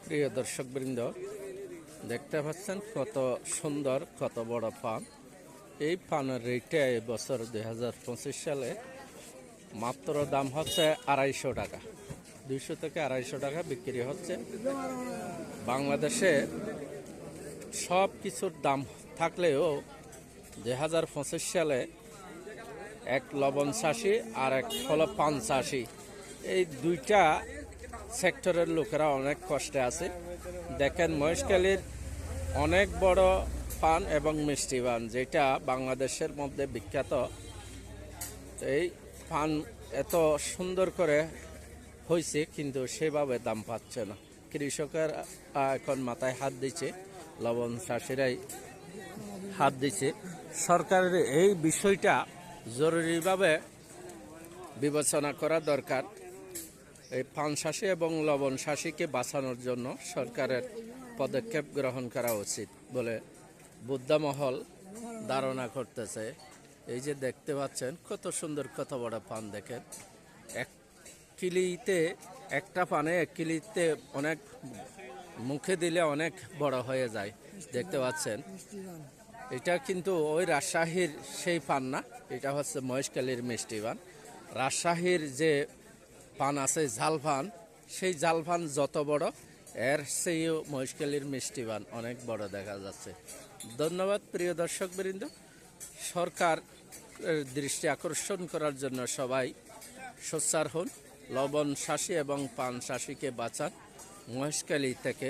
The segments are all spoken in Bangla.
প্রিয় দর্শকবৃন্দ, দেখতে পাচ্ছেন কত সুন্দর, কত বড় পান। এই পানের রেটে এবছর 2025 সালে মাত্র দাম হচ্ছে 250 টাকা, 200 থেকে 250 টাকা বিক্রি হচ্ছে। বাংলাদেশে সব কিছুর দাম থাকলেও 2025 সালে এক লবণ চাষি আর এক হলো পান চাষি, এই দুইটা সেক্টরের লোকেরা অনেক কষ্টে আছে। দেখেন মহেশখালীর অনেক বড় পান এবং মিষ্টি পান, যেটা বাংলাদেশের মধ্যে বিখ্যাত। এই পান এত সুন্দর করে হয়েছে, কিন্তু সেভাবে দাম পাচ্ছে না। কৃষকের এখন মাথায় হাত দিচ্ছে, লবণ চাষিরাই হাত দিচ্ছে। সরকারের এই বিষয়টা জরুরিভাবে বিবেচনা করা দরকার। এই পান চাষি এবং লবণ চাষিকে বাঁচানোর জন্য সরকারের পদক্ষেপ গ্রহণ করা উচিত বলে বুদ্ধমহল ধারণা করতেছে। এই যে দেখতে পাচ্ছেন কত সুন্দর, কত বড় পান। দেখেন এক কিলিতে, একটা পানে এক কিলিতে অনেক, মুখে দিলে অনেক বড় হয়ে যায়। দেখতে পাচ্ছেন এটা কিন্তু ওই রাজশাহীর সেই পান না, এটা হচ্ছে মহেশখালীর মিষ্টি পান। রাজশাহীর যে পান আছে ঝাল পান, সেই ঝাল পান যত বড়, এর চেয়েও মহেশখালীর মিষ্টি পান অনেক বড় দেখা যাচ্ছে। ধন্যবাদ প্রিয় দর্শকবৃন্দ। সরকার দৃষ্টি আকর্ষণ করার জন্য সবাই সোচ্চার হন, লবণ চাষি এবং পান চাষিকে বাঁচান। মহেশখালী থেকে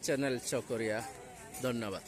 চ্যানেল চকরিয়া, ধন্যবাদ।